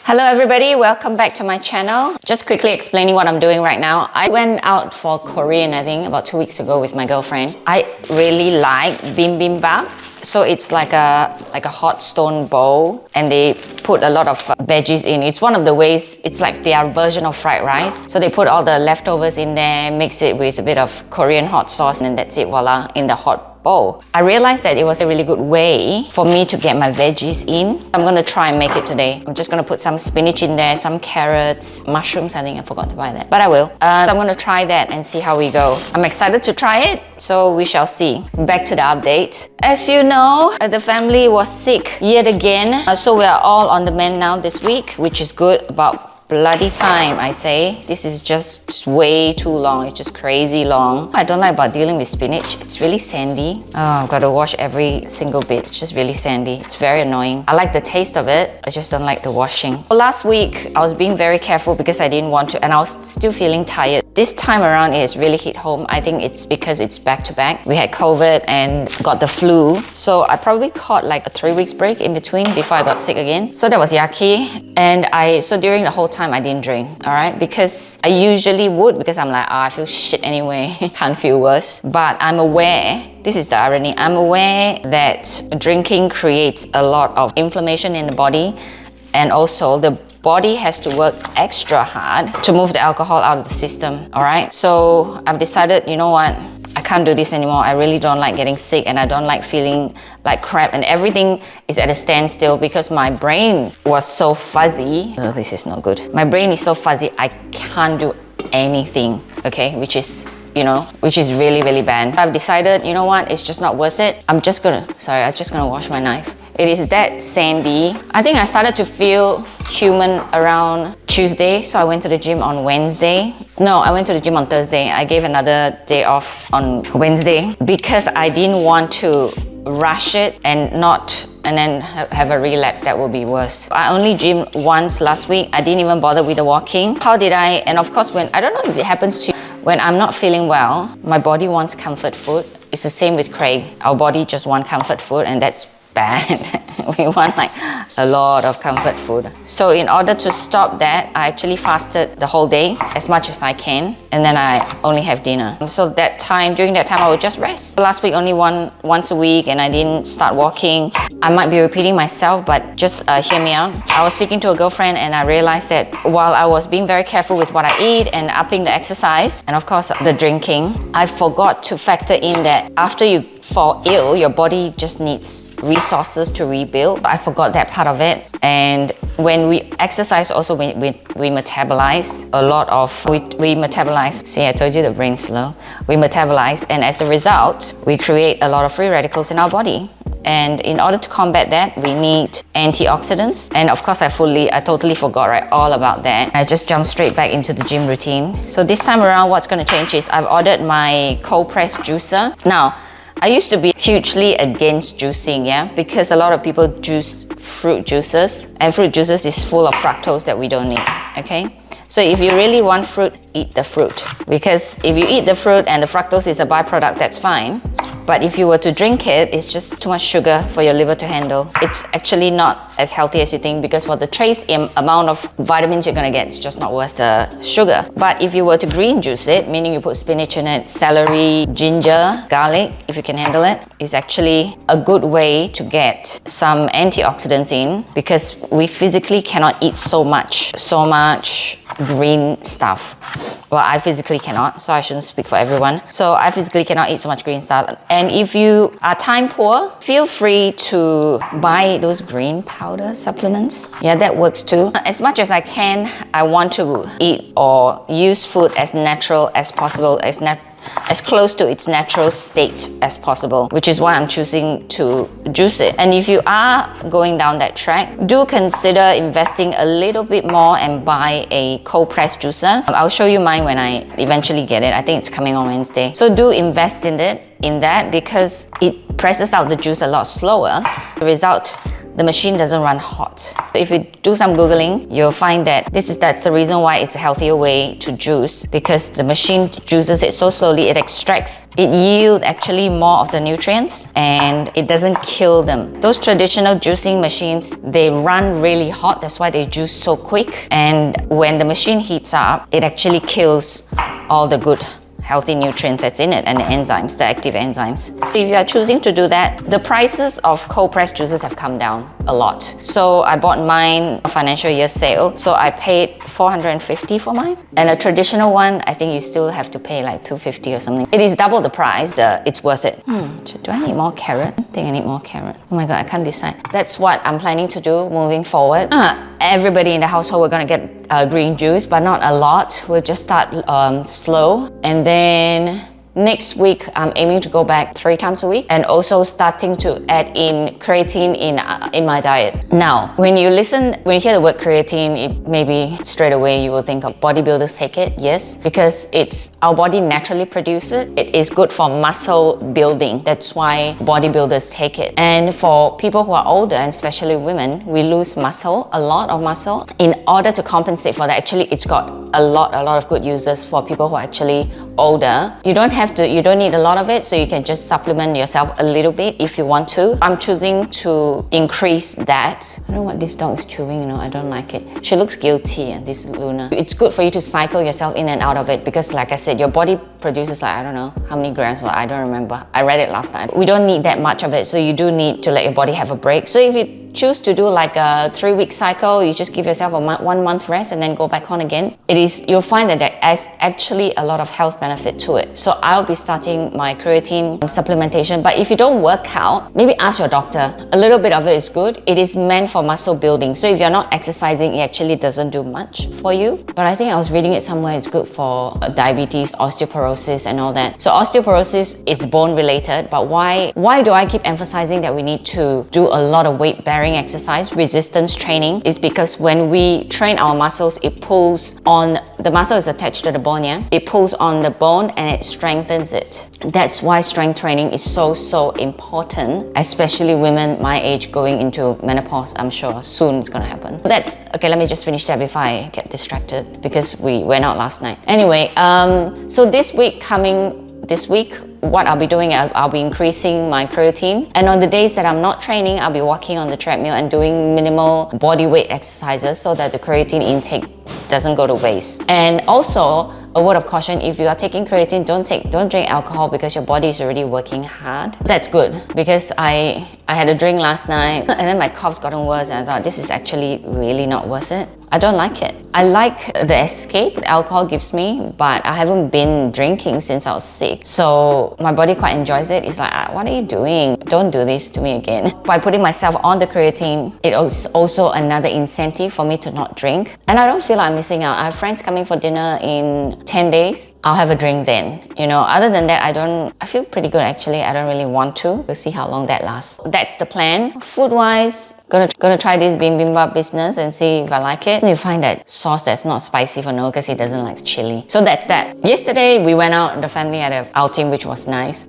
Hello everybody, welcome back to my channel. Just quickly explaining what I'm doing right now. I went out for Korean, I think, about 2 weeks ago with my girlfriend. I really like bibimbap. So it's like a hot stone bowl and they put a lot of veggies in. It's one of the ways, it's like their version of fried rice. So they put all the leftovers in there, mix it with a bit of Korean hot sauce and that's it, voila, in the hot bowl. I realized that it was a really good way for me to get my veggies in. I'm gonna try and make it today. I'm just gonna put some spinach in there, some carrots, mushrooms, I think I forgot to buy that, but I will. I'm gonna try that and see how we go. I'm excited to try it, so we shall see. Back to the update. As you know, the family was sick yet again, so we are all on the mend now this week, which is good. About bloody time, I say. This is just way too long. It's just crazy long. I don't like about dealing with spinach. It's really sandy. Oh, I've got to wash every single bit. It's just really sandy. It's very annoying. I like the taste of it. I just don't like the washing. Last week, I was being very careful because I didn't want to, and I was still feeling tired. This time around, it has really hit home. I think it's because it's back to back. We had COVID and got the flu. So I probably caught like a 3 weeks break in between before I got sick again. So that was yucky. And so during the whole time I didn't drink, all right? Because I usually would, because I'm like, I feel shit anyway, can't feel worse. But I'm aware, this is the irony, I'm aware that drinking creates a lot of inflammation in the body, and also the body has to work extra hard to move the alcohol out of the system, all right? So I've decided, you know what? I can't do this anymore. I really don't like getting sick and I don't like feeling like crap, and everything is at a standstill because my brain was so fuzzy. Oh, this is not good. My brain is so fuzzy, I can't do anything, okay? Which is really, really bad. I've decided, you know what? It's just not worth it. I'm just gonna wash my knife. It is that sandy. I think I started to feel human around Tuesday, so I went to the gym on Wednesday. No, I went to the gym on Thursday. I gave another day off on Wednesday because I didn't want to rush it and then have a relapse. That would be worse. I only gymmed once last week. I didn't even bother with the walking. How did I? And of course, I don't know if it happens to you, when I'm not feeling well, my body wants comfort food. It's the same with Craig. Our body just wants comfort food, and that's bad. We want like a lot of comfort food. So in order to stop that, I actually fasted the whole day as much as I can, and then I only have dinner. So during that time, I would just rest. Last week only once a week, and I didn't start walking. I might be repeating myself, but just hear me out. I was speaking to a girlfriend and I realized that while I was being very careful with what I eat and upping the exercise, and of course the drinking, I forgot to factor in that after you fall ill, your body just needs resources to rebuild. I forgot that part of it. And when we exercise also, we metabolize a lot of, we metabolize, see, I told you the brain's slow. We metabolize, and as a result, we create a lot of free radicals in our body. And in order to combat that, we need antioxidants. And of course, I totally forgot, right, all about that. I just jumped straight back into the gym routine. So this time around, what's gonna change is I've ordered my cold press juicer. Now, I used to be hugely against juicing, yeah, because a lot of people juice fruit juices, and fruit juices is full of fructose that we don't need, okay? So if you really want fruit, eat the fruit. Because if you eat the fruit and the fructose is a byproduct, that's fine. But if you were to drink it, it's just too much sugar for your liver to handle. It's actually not as healthy as you think, because for the trace amount of vitamins you're gonna get, it's just not worth the sugar. But if you were to green juice it, meaning you put spinach in it, celery, ginger, garlic, if you can handle it, is actually a good way to get some antioxidants in, because we physically cannot eat so much green stuff. Well, I physically cannot, so I shouldn't speak for everyone. So I physically cannot eat so much green stuff. And if you are time poor, feel free to buy those green powder supplements. Yeah, that works too. As much as I can, I want to eat or use food as natural as possible, as close to its natural state as possible, which is why I'm choosing to juice it. And if you are going down that track, do consider investing a little bit more and buy a cold press juicer. I'll show you mine when I eventually get it. I think it's coming on Wednesday. So do invest in that because it presses out the juice a lot slower. The result the machine doesn't run hot. If you do some Googling, you'll find that that's the reason why it's a healthier way to juice, because the machine juices it so slowly, it yields actually more of the nutrients and it doesn't kill them. Those traditional juicing machines, they run really hot, that's why they juice so quick. And when the machine heats up, it actually kills all the good healthy nutrients that's in it and the enzymes, the active enzymes. If you are choosing to do that, the prices of cold pressed juices have come down a lot. So I bought mine financial year sale. So I paid $450 for mine. And a traditional one, I think you still have to pay like $250 or something. It is double the price, it's worth it. Do I need more carrot? I think I need more carrot. Oh my God, I can't decide. That's what I'm planning to do moving forward. Everybody in the household, we're gonna get green juice, but not a lot. We'll just start slow. And then next week, I'm aiming to go back 3 times a week and also starting to add in creatine in my diet. Now, when you hear the word creatine, maybe straight away you will think of bodybuilders take it. Yes, because our body naturally produces it. It is good for muscle building. That's why bodybuilders take it. And for people who are older, and especially women, we lose muscle, a lot of muscle. In order to compensate for that, actually, it's got a lot of good uses for people who are actually older. You don't need a lot of it, so you can just supplement yourself a little bit if you want to. I'm choosing to increase that. I don't know what this dog is chewing, I don't like it. She looks guilty, this Luna. It's good for you to cycle yourself in and out of it because, like I said, your body produces I don't know how many grams, I don't remember. I read it last night. We don't need that much of it, so you do need to let your body have a break. So if you choose to do like a 3-week cycle, you just give yourself a 1 month rest and then go back on again. You'll find that there is actually a lot of health benefit to it. So I'll be starting my creatine supplementation. But if you don't work out, maybe ask your doctor. A little bit of it is good. It is meant for muscle building. So if you're not exercising, it actually doesn't do much for you. But I think I was reading it somewhere, it's good for diabetes, osteoporosis and all that. So osteoporosis, it's bone related, but why do I keep emphasizing that we need to do a lot of weight bearing exercise, resistance training? Is because when we train our muscles, it pulls on, the muscle is attached to the bone, yeah? It pulls on the bone and it strengthens it. That's why strength training is so important, especially women my age going into menopause. I'm sure soon it's gonna happen. Okay, let me just finish that before I get distracted because we went out last night. Anyway, so this week, what I'll be doing, I'll be increasing my creatine. And on the days that I'm not training, I'll be walking on the treadmill and doing minimal body weight exercises so that the creatine intake doesn't go to waste. And also, a word of caution, if you are taking creatine, don't drink alcohol because your body is already working hard. That's good because I had a drink last night and then my cough's gotten worse and I thought this is actually really not worth it. I don't like it. I like the escape alcohol gives me, but I haven't been drinking since I was sick. So my body quite enjoys it. It's like, what are you doing? Don't do this to me again. By putting myself on the creatine, it is also another incentive for me to not drink. And I don't feel like I'm missing out. I have friends coming for dinner in 10 days. I'll have a drink then. Other than that, I feel pretty good actually. I don't really want to. We'll see how long that lasts. That's the plan. Food-wise, gonna try this bibimbap business and see if I like it. You find that sauce that's not spicy for Noah because he doesn't like chili. So that's that. Yesterday we went out, the family had an outing which was nice.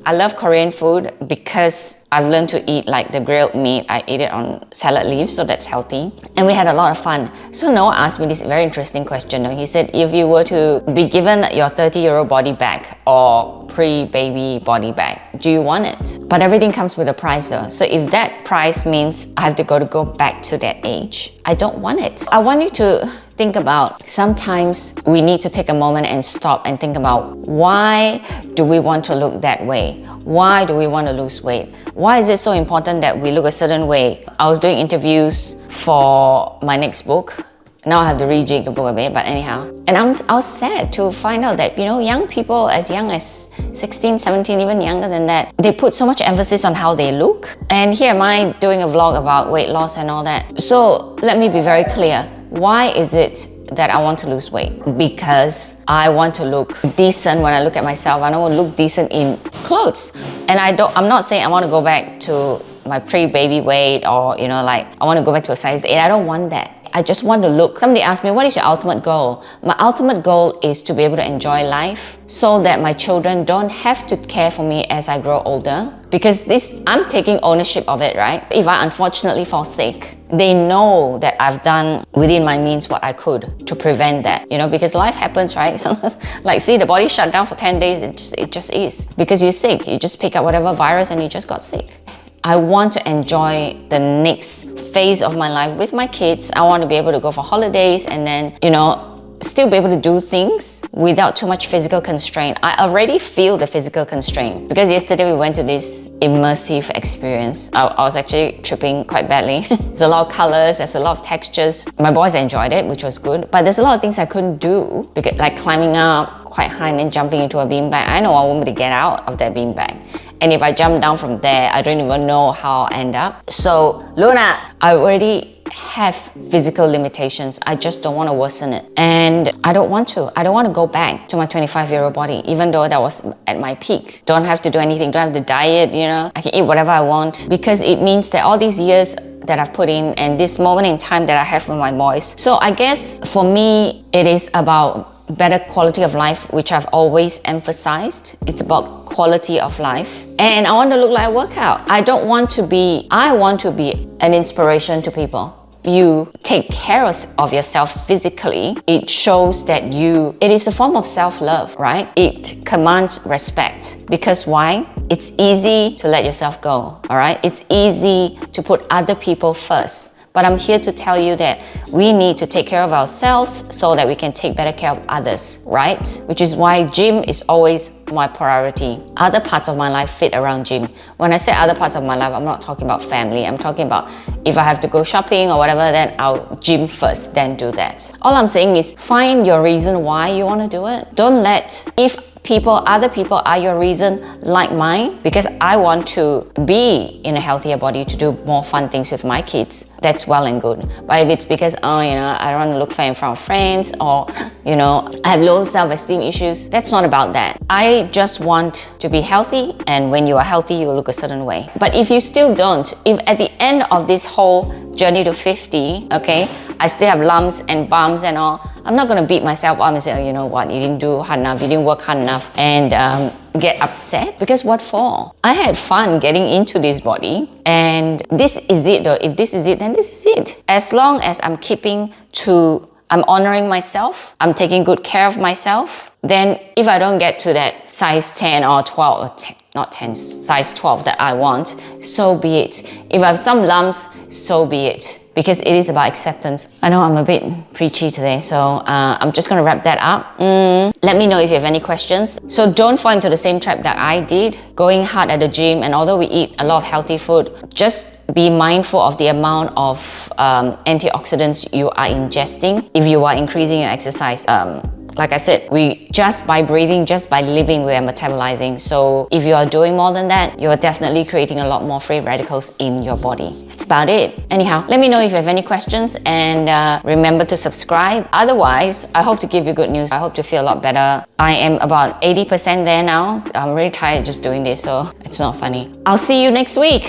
I love Korean food because I've learned to eat like the grilled meat. I eat it on salad leaves, so that's healthy. And we had a lot of fun. So Noah asked me this very interesting question. He said, if you were to be given your 30-year-old body back or pre-baby body back, do you want it? But everything comes with a price though. So if that price means I have to go back to that age, I don't want it. I want you to think about, sometimes we need to take a moment and stop and think about, why do we want to look that way? Why do we want to lose weight? Why is it so important that we look a certain way? I was doing interviews for my next book. Now I have to rejig the book a bit, but anyhow. And I was sad to find out that, young people as young as 16, 17, even younger than that, they put so much emphasis on how they look. And here am I doing a vlog about weight loss and all that. So let me be very clear. Why is it that I want to lose weight? Because I want to look decent when I look at myself. I don't want to look decent in clothes. And I'm not saying I want to go back to my pre-baby weight or, I want to go back to a size 8. I don't want that. I just want to look. Somebody asked me, what is your ultimate goal? My ultimate goal is to be able to enjoy life so that my children don't have to care for me as I grow older. because I'm taking ownership of it, right? If I unfortunately fall sick, they know that I've done within my means what I could to prevent that, because life happens, right? Sometimes, like, see, the body shut down for 10 days, it just is. Because you're sick, you just pick up whatever virus and you just got sick. I want to enjoy the next phase of my life with my kids. I want to be able to go for holidays and then, still be able to do things without too much physical constraint. I already feel the physical constraint because yesterday we went to this immersive experience. I was actually tripping quite badly. There's a lot of colors, there's a lot of textures. My boys enjoyed it, which was good, but there's a lot of things I couldn't do, like climbing up quite high and then jumping into a beanbag. I know I want me to get out of that beanbag. And if I jump down from there, I don't even know how I'll end up. So, Luna, I already have physical limitations. I just don't want to worsen it. And I don't want to. I don't want to go back to my 25-year-old body, even though that was at my peak. Don't have to do anything, don't have to diet, I can eat whatever I want, because it means that all these years that I've put in and this moment in time that I have with my boys. So I guess for me, it is about better quality of life, which I've always emphasized. It's about quality of life. And I want to look like a workout. I want to be an inspiration to people. You take care of yourself physically, it shows that it is a form of self-love, right? It commands respect. Because why? It's easy to let yourself go, all right? It's easy to put other people first. But I'm here to tell you that we need to take care of ourselves so that we can take better care of others, right? Which is why gym is always my priority. Other parts of my life fit around gym. When I say other parts of my life, I'm not talking about family. I'm talking about if I have to go shopping or whatever, then I'll gym first, then do that. All I'm saying is find your reason why you want to do it. Don't let, if other people are your reason like mine, because I want to be in a healthier body to do more fun things with my kids, that's well and good. But if it's because, I don't want to look fat in front of friends, or, I have low self-esteem issues, that's not about that. I just want to be healthy, and when you are healthy, you look a certain way. But if you still don't, if at the end of this whole journey to 50, okay, I still have lumps and bumps and all, I'm not going to beat myself up and say, oh, you know what, you didn't do hard enough, you didn't work hard enough, and get upset. Because what for? I had fun getting into this body, and this is it though. If this is it, then this is it. As long as I'm I'm honoring myself, I'm taking good care of myself, then if I don't get to that size 10 or 12, not 10, size 12 that I want, so be it. If I have some lumps, so be it. Because it is about acceptance. I know I'm a bit preachy today, so I'm just gonna wrap that up. Let me know if you have any questions. So don't fall into the same trap that I did, going hard at the gym, and although we eat a lot of healthy food, just be mindful of the amount of antioxidants you are ingesting if you are increasing your exercise. Like I said, just by breathing, just by living, we are metabolizing. So if you are doing more than that, you are definitely creating a lot more free radicals in your body. That's about it. Anyhow, let me know if you have any questions, and remember to subscribe. Otherwise, I hope to give you good news. I hope to feel a lot better. I am about 80% there now. I'm really tired just doing this, so it's not funny. I'll see you next week.